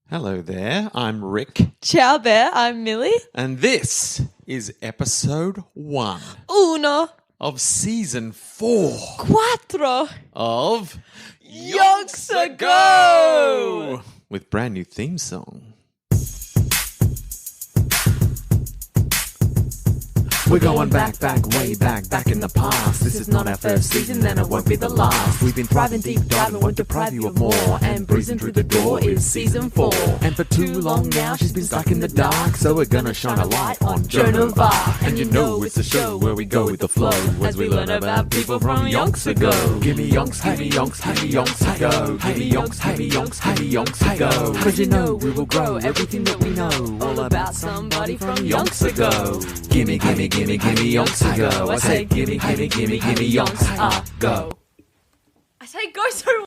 Hello there, I'm Rick. Ciao there, I'm Millie. And this is episode 1 Uno. of season 4 Cuatro. of Yonks Ago. With brand new theme song. We're going back, way back in the past. This is not our first season and it won't be the last. We've been thriving deep diving, won't deprive you of more. And breezing through the door is season 4. And for too long now she's been stuck in the dark, so we're gonna shine a light on Joan of Arc. And you know it's a show where we go with the flow as we learn about people from Yonks Ago. Give me Yonks, have me Yonks, have me Yonks Ago. Give me Yonks, have me Yonks, have me Yonks Ago. Cause you know we will grow everything that we know all about somebody from Yonks Ago. Gimme Yonks Ago. I say gimme Yonks Ago. I say go so.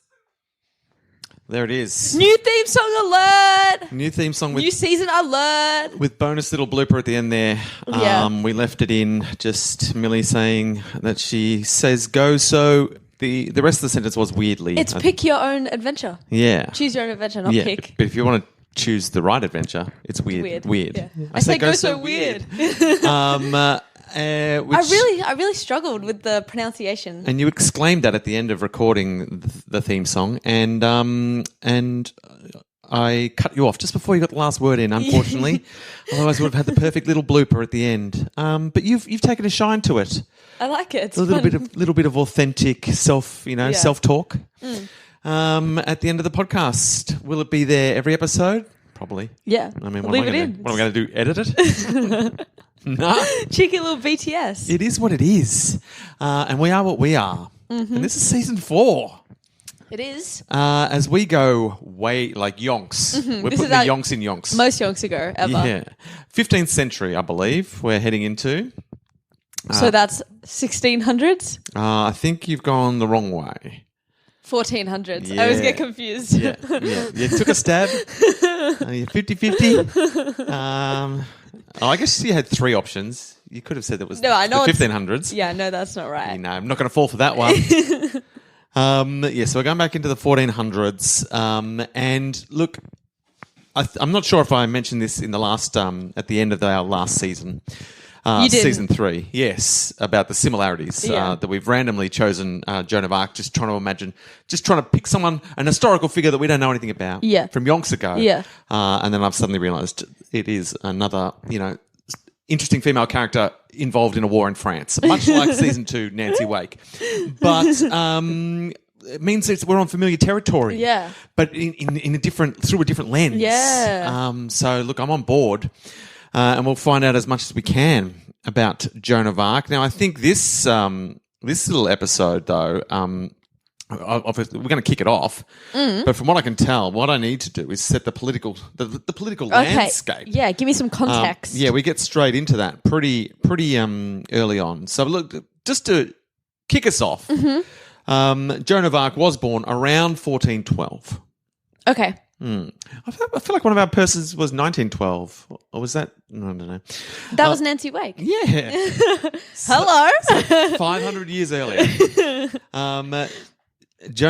There it is. New theme song alert. New theme song New season alert. with bonus little blooper at the end there. Yeah. We left it in just Millie saying that she says go, so the rest of the sentence was weirdly. It's pick your own adventure. Yeah. Choose your own adventure, not Yeah, pick. but if you want to choose the right adventure, it's weird. Yeah. I say go so weird. I I really struggled with the pronunciation. And you exclaimed that at the end of recording the theme song, and I cut you off just before you got the last word in, unfortunately. Otherwise, we would have had the perfect little blooper at the end. But you've taken a shine to it. I like it. It's A little bit of authentic self-talk. At the end of the podcast, will it be there every episode? Probably. Yeah. I mean, Leave it in. What am I going to do? Edit it? No. Cheeky little BTS. It is what it is. And we are what we are. Mm-hmm. And this is season 4. It is. As we go way, like Yonks. We're This putting is the our Yonks in Yonks. Most Yonks Ago ever. Yeah. 15th century, I believe, we're heading into. So that's 1600s? I think you've gone the wrong way. 1400s. Yeah. I always get confused. Yeah. You took a stab. You're 50-50. I guess you had 3 options. You could have said that was No, I know the it's- 1500s. Yeah, no, that's not right. No, I'm not going to fall for that one. So we're going back into the 1400s. And look, I'm not sure if I mentioned this in the last, at the end of our last season. You did. Season 3, yes, about the similarities that we've randomly chosen Joan of Arc, just trying to pick someone, an historical figure that we don't know anything about from Yonks Ago. Yeah. And then I've suddenly realised it is another, interesting female character involved in a war in France, much like season 2, Nancy Wake. But it means we're on familiar territory. Yeah. But through a different lens. Yeah. So look, I'm on board. And we'll find out as much as we can about Joan of Arc. Now, I think this little episode, though, obviously we're going to kick it off. But from what I can tell, what I need to do is set the political landscape. Yeah, give me some context. We get straight into that pretty early on. So look, just to kick us off, Joan of Arc was born around 1412. Okay. I feel like one of our persons was 1912. Or was that? I don't know. That was Nancy Wake. Yeah. Hello. 500 years earlier. Joan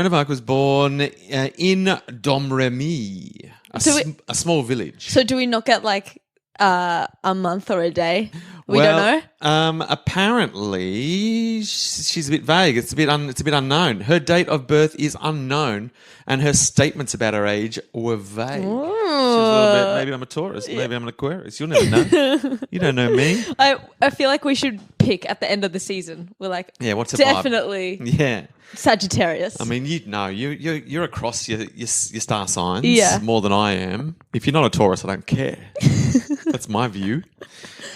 of Arc was born in Domremy, a small village. So do we not get like a month or a day? We don't know? Apparently, she's a bit vague. It's a bit unknown. Her date of birth is unknown, and her statements about her age were vague. She was a little bit, maybe I'm a Taurus, maybe I'm an Aquarius. You'll never know. You don't know me. I feel like we should pick at the end of the season. We're like, what's a definitely vibe? Sagittarius. I mean, you're across your star signs more than I am. If you're not a Taurus, I don't care. That's my view.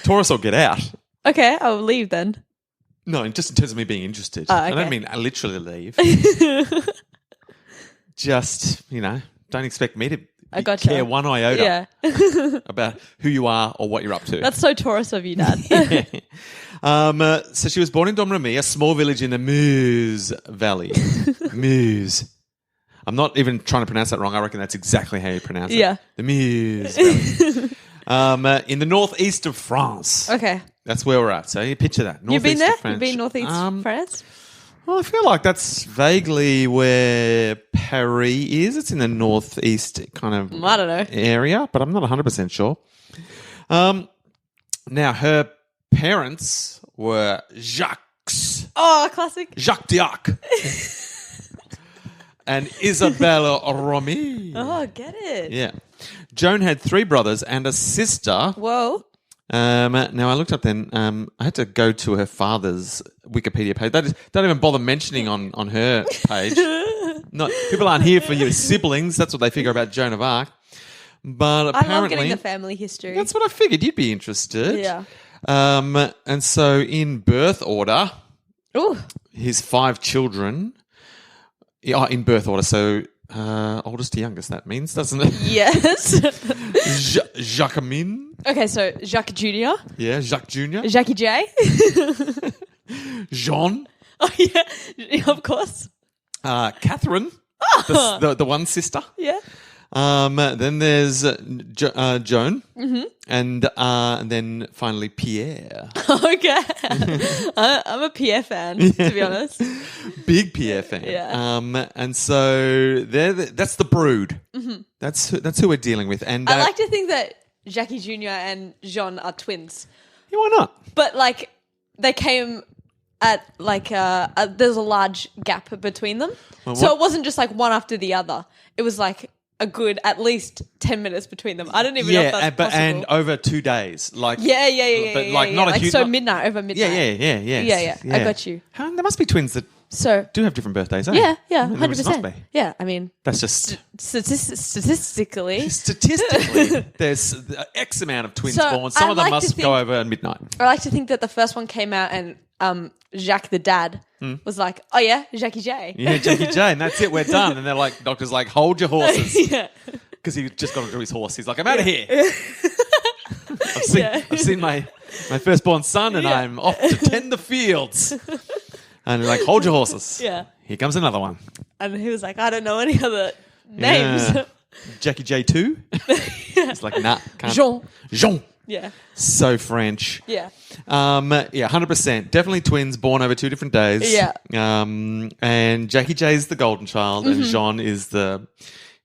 Taurus will get out. Okay, I'll leave then. No, just in terms of me being interested. Okay. I don't mean I literally leave. Just, don't expect me to care one iota about who you are or what you're up to. That's so Taurus of you, Dad. So she was born in Domremy, a small village in the Meuse Valley. Meuse. I'm not even trying to pronounce that wrong. I reckon that's exactly how you pronounce it. Yeah. The Meuse Valley. In the northeast of France. Okay. That's where we're at. So you picture that. You've been there? Of France. You've been northeast France? Well, I feel like that's vaguely where Paris is. It's in the northeast kind of I don't know. area, but I'm not 100% sure. Now, her parents were Jacques Oh, classic. Diac and Isabella Romy. Oh, get it. Yeah. Joan had 3 brothers and a sister. Whoa. Now, I looked up then. I had to go to her father's Wikipedia page. Don't even bother mentioning on her page. People aren't here for your siblings. That's what they figure about Joan of Arc. But apparently, I love getting the family history. that's what I figured. You'd be interested. Yeah. And so in birth order, Ooh. his 5 children, in birth order, so oldest to youngest, that means, doesn't it? Yes. Jacquemin. Okay, so Jacques Jr. Yeah, Jacques Jr. Jackie J. Jean. Oh, yeah, of course. Catherine, the one sister. Yeah. Then there's Joan, and then finally Pierre. Okay. I'm a Pierre fan, to be honest. Big Pierre fan. Yeah. And so that's the brood. That's who we're dealing with. And I like to think that Jackie Jr. and Jean are twins. Yeah, why not? But, like, they came at, like, there's a large gap between them. Well, so what- it wasn't just, like, one after the other. It was, like, a good at least 10 minutes between them. I don't even know if that's possible. And over 2 days, like Yeah. but like not a like huge, so not- midnight over midnight. Yeah. I got you. There must be twins that So do have different birthdays. Eh? yeah, There must 100%. be. Yeah, I mean, That's just statistically, there's X amount of twins So born. Some I of them like must to go think- over at midnight. I like to think that the first one came out and Jacques the dad was like, oh yeah, Jackie J. Yeah, Jackie J, and that's it. We're done. And they're like, doctor's like, hold your horses, Yeah. because he just got onto his horse. He's like, I'm out of here. I've seen my firstborn son, and I'm off to tend the fields. And they're like, hold your horses. Yeah. Here comes another one. And he was like, I don't know any other names. Yeah. Jackie J 2. It's like, nah, can't. Jean. Yeah. So French. Yeah. 100%. Definitely twins born over 2 different days. Yeah. And Jackie J is the golden child, and Jean is the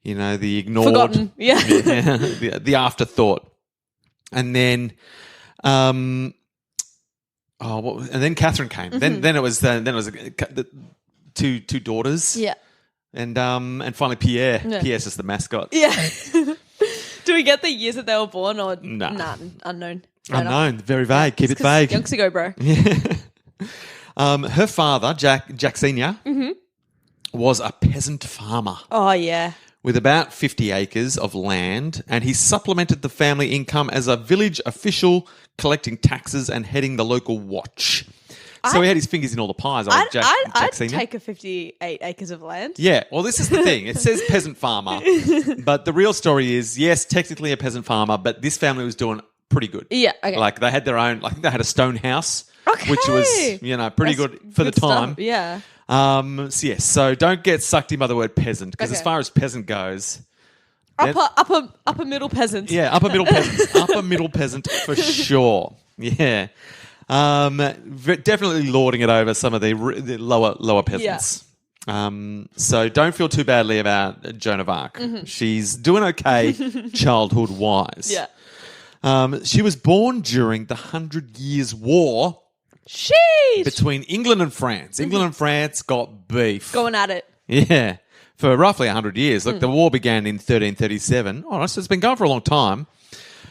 ignored. Forgotten. Yeah. the afterthought. And then, and then Catherine came. Then it was the 2 daughters. Yeah. And finally Pierre. Yeah. Pierre's just the mascot. Yeah. Do we get the years that they were born or No. nah, unknown? Fair enough. Unknown. Very vague. Keep it vague. Yonks Ago, bro. Her father, Jack Senior, was a peasant farmer Oh, yeah. with about 50 acres of land, and he supplemented the family income as a village official, collecting taxes and heading the local watch. So he had his fingers in all the pies. I'd Senior. take a 58 acres of land. Yeah, well, this is the thing. It says peasant farmer, but the real story is, yes, technically a peasant farmer, but this family was doing pretty good. Yeah, okay. Like they had their own, I think they had a stone house, Okay. which was, pretty That's good for the time. stuff. Yeah. So don't get sucked in by the word peasant, because as Okay. far as peasant goes, Upper middle peasants. yeah, upper middle peasant, upper middle peasant for sure. Yeah, definitely lording it over some of the lower peasants. So don't feel too badly about Joan of Arc. She's doing okay, childhood wise. Yeah. She was born during the 100 Years' War Sheesh. between England and France. England and France got beef. Going at it. Yeah, for roughly 100 years. Look, the war began in 1337. Oh, so it's been going for a long time.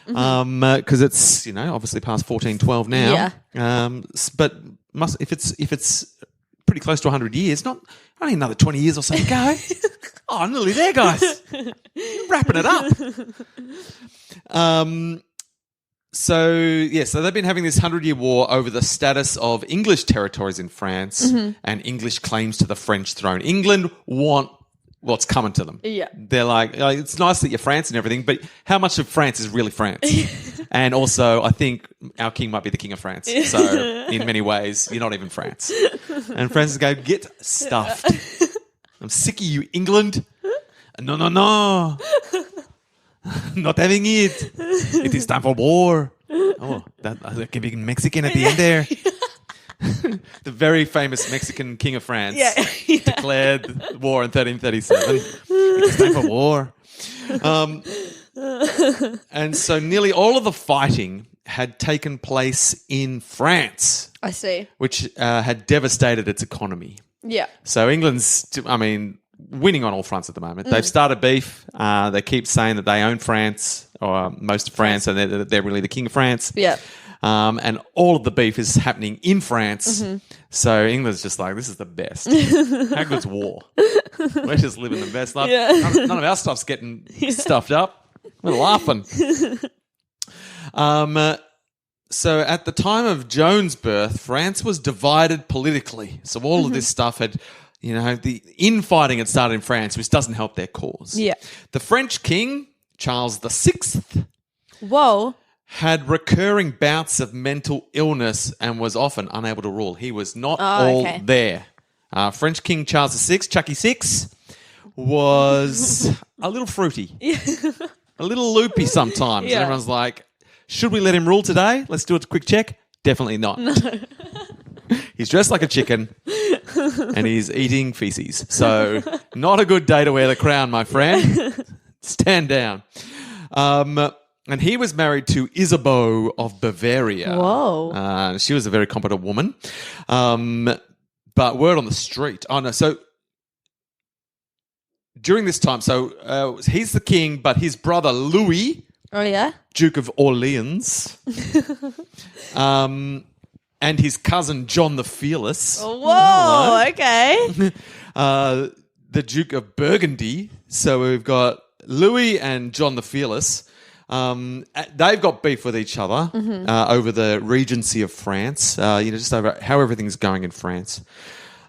Because it's obviously past 1412 now. Yeah. But if it's pretty close to 100 years, only another 20 years or so to go. Oh, I'm nearly there, guys. Wrapping it up. So they've been having this 100-year war over the status of English territories in France and English claims to the French throne. England want what's coming to them. Yeah. They're like, it's nice that you're France and everything, but how much of France is really France? And also, I think our king might be the king of France. So in many ways, you're not even France. And France go, get stuffed. I'm sick of you, England. No. Not having it. It is time for war. Oh, that can be Mexican at the end there. the very famous Mexican king of France, Yeah. declared war in 1337. It's time for war. And so nearly all of the fighting had taken place in France, I see. which had devastated its economy. Yeah. So England's, winning on all fronts at the moment. They've started beef. They keep saying that they own France, or most of France, and they're really the king of France. Yeah. And all of the beef is happening in France. So England's just like, this is the best. How good's war? We're just living the best life. Yeah. None of our stuff's getting stuffed up. We're laughing. So at the time of Joan's birth, France was divided politically. So all of this stuff had, the infighting had started in France, which doesn't help their cause. Yeah. The French king, Charles VI, Whoa. had recurring bouts of mental illness and was often unable to rule. He was not okay. there. French King Charles VI, Chucky VI, was a little fruity, a little loopy sometimes. Yeah. And everyone's like, should we let him rule today? Let's do a quick check. Definitely not. No. He's dressed like a chicken and he's eating feces. So not a good day to wear the crown, my friend. Stand down. And he was married to Isabeau of Bavaria. Whoa. She was a very competent woman. But word on the street. Oh, no. So during this time, he's the king, but his brother Louis, Oh, yeah? Duke of Orleans, and his cousin John the Fearless. Whoa, okay. The Duke of Burgundy. So we've got Louis and John the Fearless. They've got beef with each other over the regency of France, just over how everything's going in France.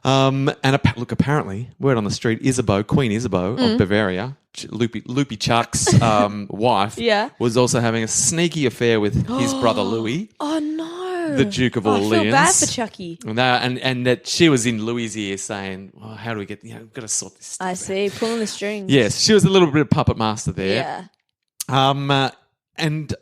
Apparently, word on the street, Queen Isabeau of Bavaria, Loopy Chuck's wife, was also having a sneaky affair with his brother Louis. Oh, no. The Duke of Orleans. I feel bad for Chucky. And that she was in Louis' ear saying, how do we get, we've got to sort this stuff I out. see, pulling the strings. Yes, she was a little bit of puppet master there. Yeah. And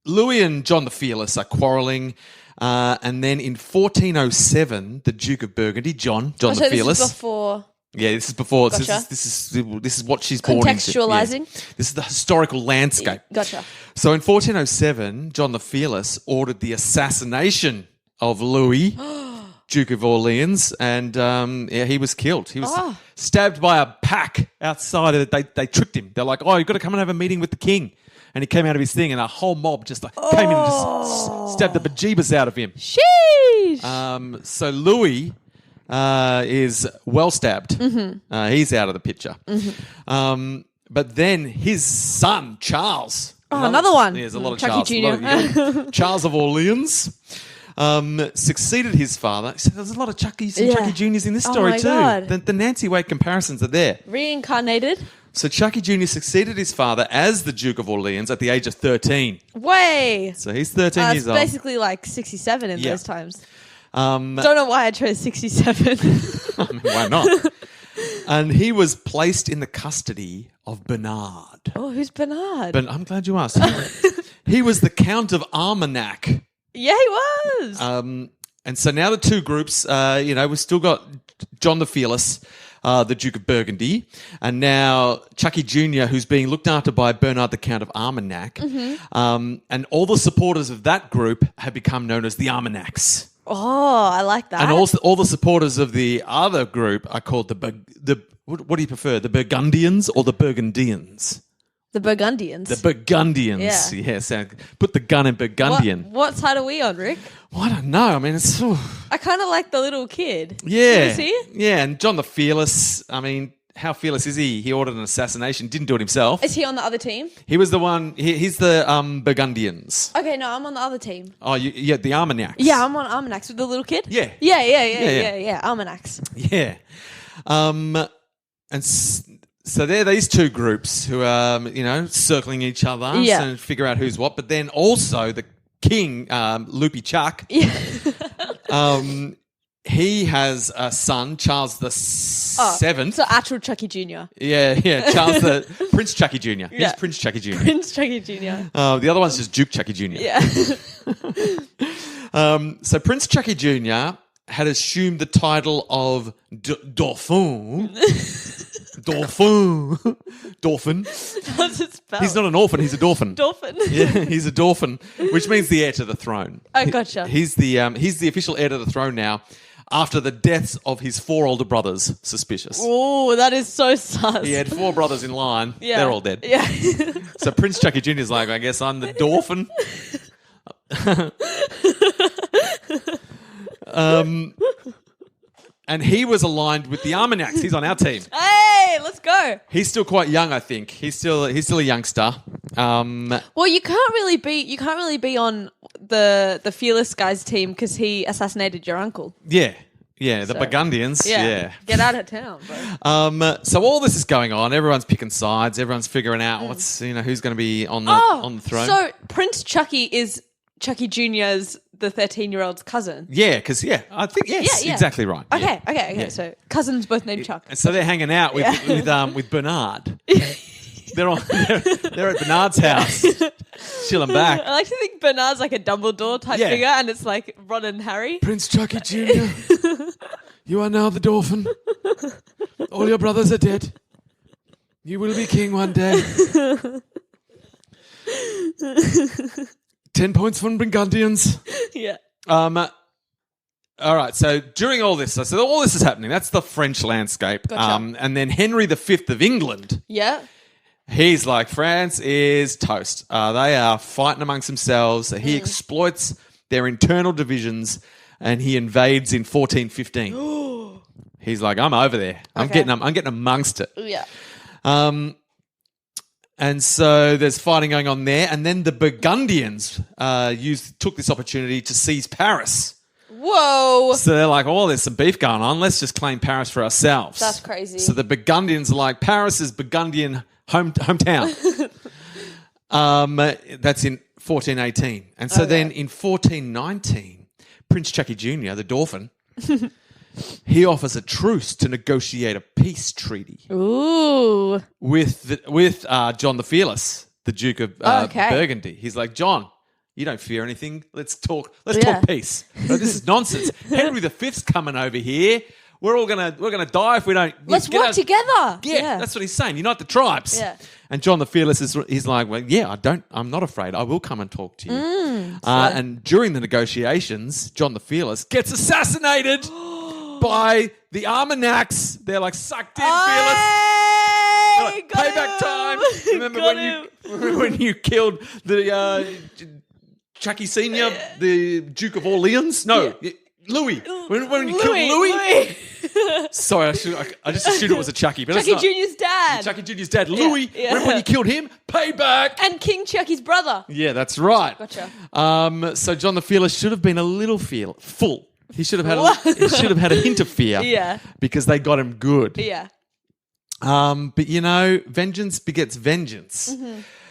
Louis and John the Fearless are quarrelling. And then in 1407, the Duke of Burgundy, John the Fearless. This is before... Yeah, this is before. Gotcha. This is what she's born into. Contextualizing. Yeah. This is the historical landscape. Gotcha. So in 1407, John the Fearless ordered the assassination of Louis, Duke of Orleans, and he was killed. He was stabbed by a pack outside of it. They tricked him. They're like, you've got to come and have a meeting with the king. And he came out of his thing, and a whole mob just came in and just stabbed the bejeebus out of him. Sheesh! So Louis is well stabbed. He's out of the picture. But then his son, Charles. Another one. There's a lot of Chucky Charles. Jr. Charles of Orleans succeeded his father. So there's a lot of Chuckies and Chucky Juniors in this story my too. God. The Nancy Wake comparisons are there. Reincarnated. So Chucky Jr. succeeded his father as the Duke of Orleans at the age of 13. Way. So he's 13 years It's old. basically like 67 in those times. Don't Don't know why I chose 67. I mean, why not? And he was placed in the custody of Bernard. Oh, who's Bernard? But I'm glad you asked. He was the Count of Armagnac. Yeah, he was. And so now the two groups, we've still got John the Fearless, the Duke of Burgundy, and now Chucky Jr., who's being looked after by Bernard, the Count of Armagnac. And all the supporters of that group have become known as the Armagnacs. Oh, I like that. And also all the supporters of the other group are called what do you prefer, the Burgundians or the Burgundians? The Burgundians. The Burgundians. Yeah. Yes. Put the gun in Burgundian. What side are we on, Rick? Well, I don't know. I mean, it's... I kind of like the little kid. Yeah. Did you see it? Yeah, and John the Fearless, I mean, how fearless is he? He ordered an assassination, didn't do it himself. Is he on the other team? He was the one... He's the Burgundians. Okay, no, I'm on the other team. Oh, the Armagnacs. Yeah, I'm on Armagnacs with the little kid. Yeah. Yeah, Armagnacs. Yeah. So they're these two groups who are, circling each other and figure out who's what. But then also the king, Loopy Chuck, he has a son, Charles the Seventh. So actual Chucky Jr. Yeah, Charles Prince Chucky Jr. He's Prince Chucky Jr. Prince Chucky Jr. The other one's just Duke Chucky Jr. Yeah. So Prince Chucky Jr. had assumed the title of Dauphin. Dolphin. What's it spelled? He's not an orphan, he's a dolphin. Dolphin. Yeah, he's a dolphin, which means the heir to the throne. Oh, gotcha. He's the official heir to the throne now, after the deaths of his 4 older brothers. Suspicious. Oh, that is so sus. He had 4 brothers in line. Yeah. They're all dead. Yeah. So Prince Chucky Jr. is like, I guess I'm the dolphin. And he was aligned with the Armagnacs. He's on our team. Hey, let's go. He's still quite young, I think. He's still a youngster. Well, you can't really be on the Fearless guy's team because he assassinated your uncle. Yeah, the Burgundians. Yeah. Get out of town, bro. So all this is going on. Everyone's picking sides. Everyone's figuring out who's going to be on the throne. So Prince Chucky is Chucky Jr.'s the 13-year-old's cousin. Yeah, because I think yes, Yeah. exactly right. Okay, Yeah. okay. Yeah. So cousins both named Chuck. And so they're hanging out with Bernard. they're at Bernard's house, chilling back. I like to think Bernard's like a Dumbledore type figure, and it's like Ron and Harry. Prince Chucky Jr., you are now the dolphin. All your brothers are dead. You will be king one day. 10 points from Burgundians. Yeah. All right, so during all this, so all this is happening. That's the French landscape. Gotcha. And then Henry V of England, Yeah. he's like, France is toast. They are fighting amongst themselves. He exploits their internal divisions and he invades in 1415. He's like, I'm over there. I'm getting amongst it. Yeah. And so there's fighting going on there. And then the Burgundians took this opportunity to seize Paris. Whoa. So they're like, oh, there's some beef going on. Let's just claim Paris for ourselves. That's crazy. So the Burgundians are like, Paris is Burgundian hometown. That's in 1418. And so then in 1419, Prince Chucky Jr., the dolphin, he offers a truce to negotiate a peace treaty. Ooh. With John the Fearless, the Duke of Burgundy. He's like, John, you don't fear anything. Let's talk peace. But this is nonsense. Henry V's coming over here. We're all gonna die if we don't. Let's work together. Yeah, that's what he's saying. Unite the tribes. Yeah. And John the Fearless he's like, well, yeah, I'm not afraid. I will come and talk to you. And during the negotiations, John the Fearless gets assassinated by the Armagnacs. They're like sucked in, Fearless. Like, payback time. Remember when you killed the Chucky Senior, the Duke of Orleans? No, Louis. When you killed Louis. Sorry, I just assumed it was a Chucky, but Chucky Jr.'s dad. Chucky Jr.'s dad, Louis. Yeah. Remember when you killed him? Payback. And King Chucky's brother. Yeah, that's right. Gotcha. So John the Fearless should have been a little full. He should have had a hint of fear. Yeah. Because they got him good. Yeah. But vengeance begets vengeance.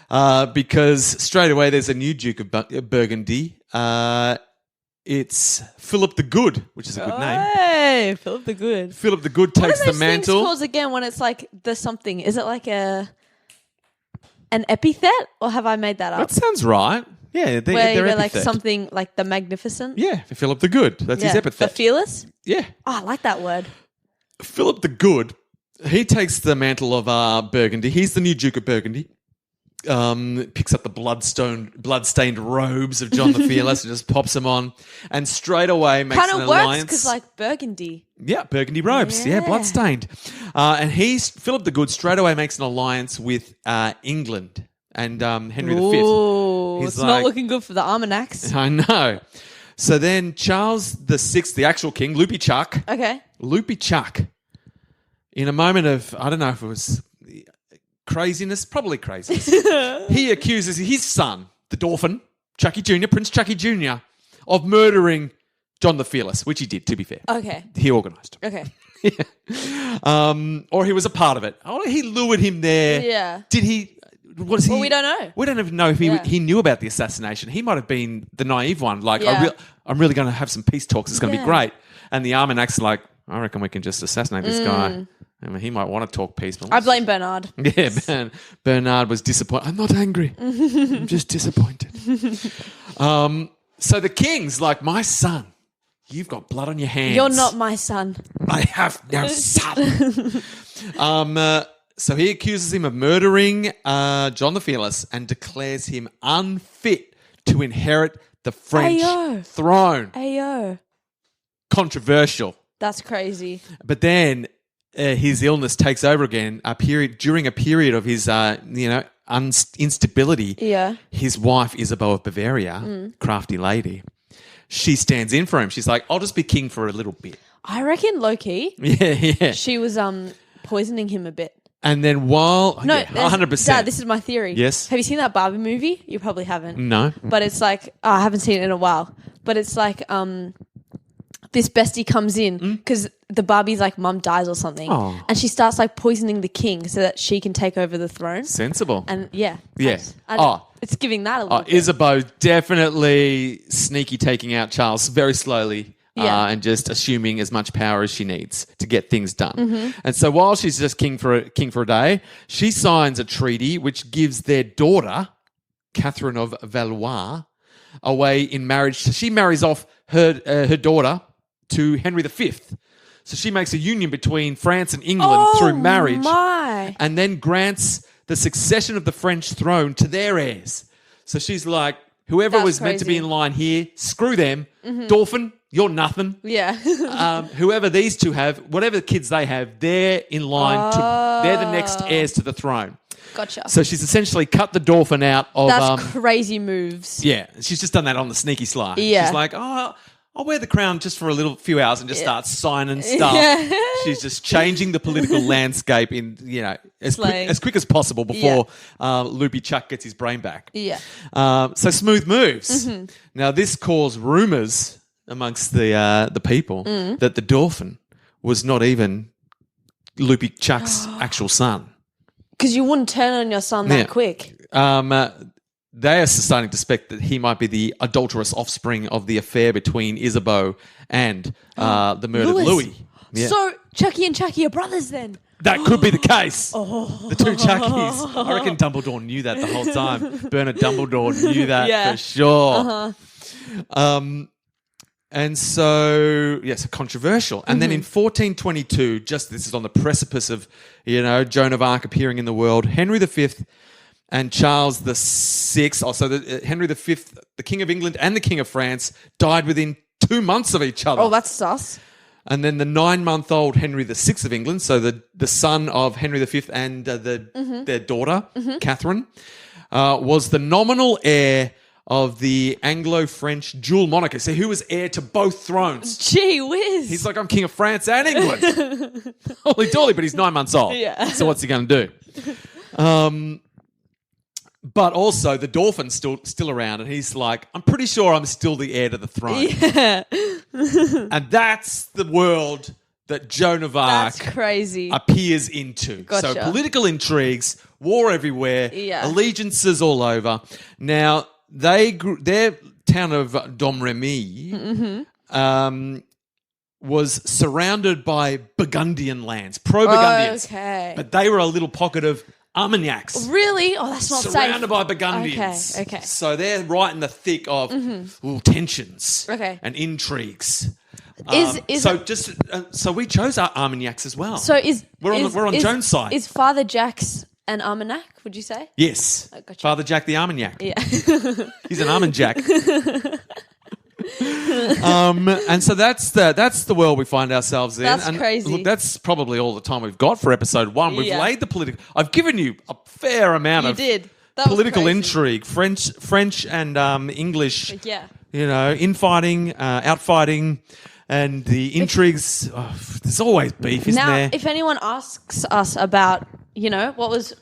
Because straight away there's a new Duke of Burgundy. It's Philip the Good, which is a good name. Hey, Philip the Good. Philip the Good takes the mantle. What are those things called again when it's like the something? Is it like an epithet, or have I made that up? That sounds right. Yeah, they're like epithet. something like the Magnificent. Yeah, Philip the Good. That's his epithet. The Fearless. Yeah. Oh, I like that word. Philip the Good, he takes the mantle of Burgundy. He's the new Duke of Burgundy. Picks up the blood-stained robes of John the Fearless and just pops them on, and straight away makes an alliance. Kind of works because like Burgundy. Yeah, Burgundy robes. Yeah, blood-stained. And Philip the Good straight away makes an alliance with England and Henry V. It's not looking good for the Armagnacs. I know. So then Charles VI, the actual king, Loopy Chuck. Okay. Loopy Chuck, in a moment of, I don't know if it was craziness, probably craziness, he accuses his son, the dolphin, Chucky Jr., Prince Chucky Jr., of murdering John the Fearless, which he did, to be fair. Okay. He organised. Okay. Or he was a part of it. Oh, he lured him there. Yeah. Did he? What is he? Well, we don't know. We don't even know if he knew about the assassination. He might have been the naive one. Like, I'm really going to have some peace talks. It's going to be great. And the Armagnacs are like, I reckon we can just assassinate this guy. I mean, he might want to talk peaceful. I blame Bernard. Yeah, Bernard was disappointed. I'm not angry. I'm just disappointed. So the king's like, my son, you've got blood on your hands. You're not my son. I have no son. So he accuses him of murdering John the Fearless and declares him unfit to inherit the French throne. Ayo. Controversial. That's crazy. But then his illness takes over again. During a period of his, instability. Yeah. His wife Isabeau of Bavaria, crafty lady, she stands in for him. She's like, "I'll just be king for a little bit." I reckon low-key. Yeah. She was poisoning him a bit. And then while 100%, Dad, this is my theory. Yes. Have you seen that Barbie movie? You probably haven't. No. But it's like I haven't seen it in a while. But it's like this bestie comes in because the Barbie's like mum dies or something, and she starts like poisoning the king so that she can take over the throne. Sensible. And it's giving that a little bit. Isabeau definitely sneaky taking out Charles very slowly. And just assuming as much power as she needs to get things done. Mm-hmm. And so while she's just king for a day, she signs a treaty which gives their daughter, Catherine of Valois, away in marriage. So she marries off her daughter to Henry V. So she makes a union between France and England through marriage, and then grants the succession of the French throne to their heirs. So she's like, whoever was meant to be in line here, screw them. Dauphin, you're nothing. Yeah. Whoever these two have, whatever kids they have, they're in line they're the next heirs to the throne. Gotcha. So she's essentially cut the Dauphin out of... That's crazy moves. Yeah. She's just done that on the sneaky sly. Yeah. She's like, I'll wear the crown just for a few hours and just start signing stuff. Yeah. She's just changing the political landscape in, as quick as possible before Loopy Chuck gets his brain back. Yeah. So smooth moves. Now this caused rumours amongst the people that the Dauphin was not even Loopy Chuck's actual son. Because you wouldn't turn on your son that quick. They are starting to suspect that he might be the adulterous offspring of the affair between Isabeau and the murdered Louis. Yeah. So Chucky and Chucky are brothers then? That could be the case. The two Chuckies. I reckon Dumbledore knew that the whole time. Bernard Dumbledore knew that for sure. And so, so controversial. And then in 1422, just this is on the precipice of, Joan of Arc appearing in the world, Henry V and Charles VI, also Henry V, the King of England and the King of France, died within 2 months of each other. Oh, that's sus. And then the 9-month-old Henry VI of England, so the son of Henry V and their daughter, Catherine, was the nominal heir of the Anglo-French dual monarchy. So who was heir to both thrones? Gee whiz. He's like, I'm King of France and England. Holy dolly, but he's 9 months old. Yeah. So what's he going to do? But also the Dauphin's still around, and he's like, I'm pretty sure I'm still the heir to the throne. Yeah. And that's the world that Joan of Arc That's crazy. appears into. Gotcha. So political intrigues, war everywhere, allegiances all over. Now, their town of Domremy was surrounded by Burgundian lands, pro-Burgundians. Okay. But they were a little pocket of Armagnacs. Really? Oh, that's not safe. Surrounded by Burgundians. Okay. So they're right in the thick of tensions and intrigues. So we chose our Armagnacs as well. So we're on Joan's side. Is Father Jack's an Armagnac, would you say? Yes. Oh, gotcha. Father Jack the Armagnac. Yeah. He's an Almond Jack. And so that's the world we find ourselves in. That's and crazy. Look, that's probably all the time we've got for episode 1. We've laid the political. I've given you a fair amount of political intrigue, French and English. Yeah. Infighting, outfighting, and the intrigues. There's always beef, isn't there? Now, if anyone asks us about, what was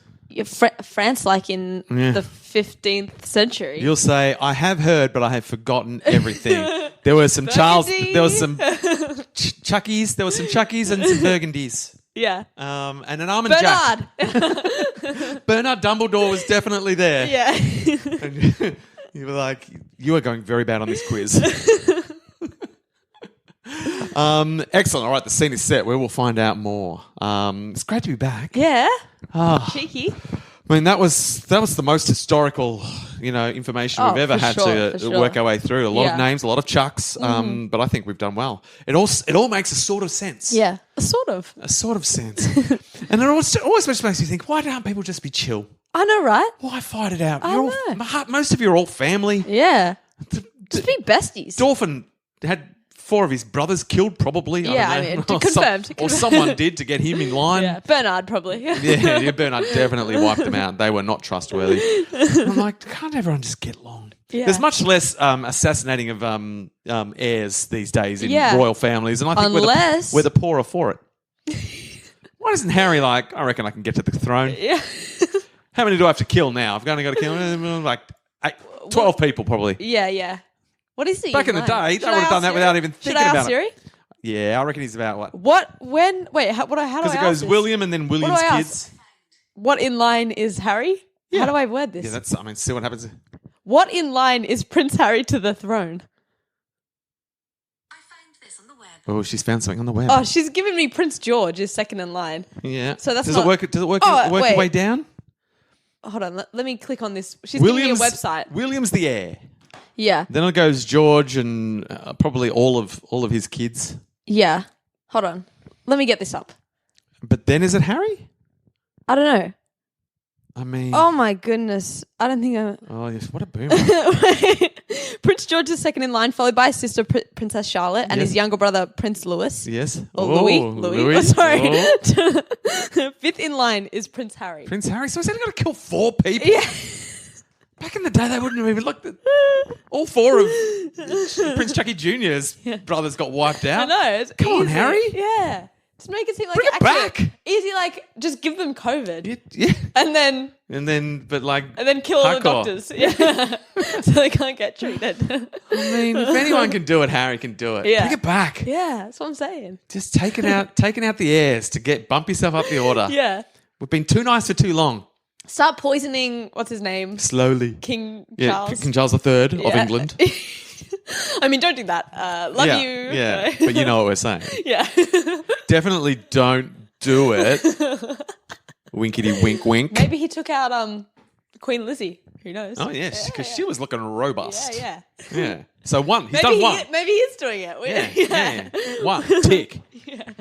France like in the 15th century, you'll say, I have heard, but I have forgotten everything. There were some there was some Chuckies, and some Burgundies. Yeah. And an Almond Jack. Bernard Dumbledore was definitely there. Yeah. And you were like, you are going very bad on this quiz. Excellent. All right, the scene is set. We will find out more. It's great to be back. Yeah. Cheeky. I mean, that was the most historical information Oh, we've ever for had sure, to for sure. work our way through. A lot of Yeah. Mm-hmm. names, a lot of chucks, but I think we've done well. It all makes a sort of sense. Yeah, sort of. A sort of sense. And it always makes you think, why don't people just be chill? I know, right? Why fight it out? I know. Most of you are all family. Yeah. Just be besties. Dolphin had 4 of his brothers killed, probably. Yeah, I I don't mean, know. confirmed. Or someone did to get him in line. Yeah, Bernard probably. Yeah, Bernard definitely wiped them out. They were not trustworthy. I'm like, can't everyone just get along? Yeah. There's much less assassinating of heirs these days in Yeah. royal families, and I think Unless- we're the poorer for it. Why doesn't Harry like? I reckon I can get to the throne. Yeah. How many do I have to kill now? I've only got to kill like 12 people probably. Yeah. What is he? Back in the day, they would have done that without even thinking Should I about ask Siri? it. Yeah, I reckon he's about what? What? When? Wait. How do I Because it ask goes this? William and then William's I kids. ask? What in line is Harry? Yeah. How do I word this? Yeah, see what happens. What in line is Prince Harry to the throne? I found this on the web. Oh, she's found something on the web. Oh, she's given me Prince George is second in line. Yeah. So that's does not- it work? Does it work? Oh, work wait. your way down? Hold on. Let me click on this. She's giving me a website. William's the heir. Yeah. Then it goes George and probably all of his kids. Yeah. Hold on. Let me get this up. But then is it Harry? I don't know. I mean, Oh my goodness. I don't think I... oh yes, what a boomer. Prince George is second in line, followed by his sister Princess Charlotte and Yes. his younger brother Prince Louis. Yes. Or Louis. Oh, sorry. Oh. Fifth in line is Prince Harry. Prince Harry. So he's only got to kill 4 people. Yeah. Back in the day, they wouldn't have even looked at all 4 of Prince Chucky Jr.'s brothers got wiped I out. know. It's Come on, easy. Harry. Yeah. Just make it seem like Bring it actually back. easy. Like just give them COVID, Yeah. and then And then kill all the Hardcore. doctors. Yeah, so they can't get treated. I mean, if anyone can do it, Harry can do it. Yeah. Bring it back. Yeah, that's what I'm saying. Just taking out the heirs to bump yourself up the order. Yeah, We've been too nice for too long. start poisoning. What's his name? Slowly. King Yeah, Charles. King Charles III of Yeah. England. I mean, don't do that. Love yeah, you. Yeah, but you know what we're saying. Yeah. Definitely don't do it. Winkety wink wink. Maybe he took out Queen Lizzie. Who knows? Oh yes, because she was looking robust. Yeah. Yeah. So one. He's Maybe done one. Maybe he's doing it. Yeah. One tick.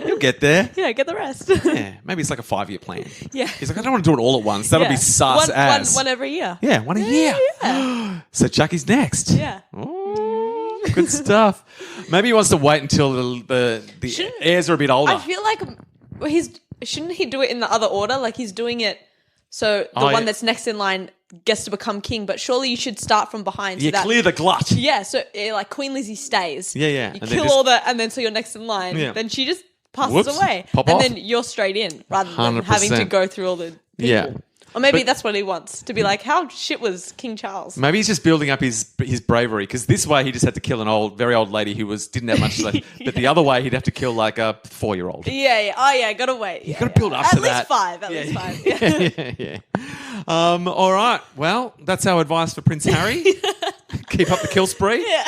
You'll get there. Yeah, get the rest. Yeah. Maybe it's like a 5-year plan. Yeah. He's like, I don't want to do it all at once. That'll be sus as. one every year. Yeah, one a year. Yeah. So Chucky's next. Yeah. Oh, good stuff. Maybe he wants to wait until the Shouldn't- heirs are a bit older. I feel like shouldn't he do it in the other order? Like he's doing it so the Oh, one yeah. that's next in line gets to become king, but surely you should start from behind. So Yeah, that, clear the glut. Yeah, so like Queen Lizzie stays. Yeah. You And then kill just- all the, and then so you're next in line. Yeah. Then she just passes Whoops. away, Pop and off. then you're straight in rather than having to 100%. go through all the people. Yeah. Or maybe But- that's what he wants to be like. How shit was King Charles? Maybe he's just building up his bravery because this way he just had to kill an very old lady who didn't have much left. But the other way he'd have to kill like a 4-year-old. Yeah. Oh yeah. Gotta wait. You gotta build up to that. At least five. Yeah. Yeah. All right. Well, that's our advice for Prince Harry. Keep up the kill spree. Yeah.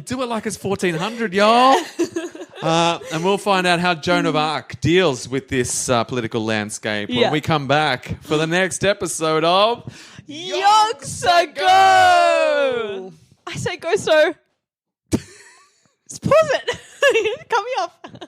Do it like it's 1400, y'all. And we'll find out how Joan of Arc deals with this political landscape when Yeah. we come back for the next episode of Yonks Ago! I say go so. Just pause it. Cut me off.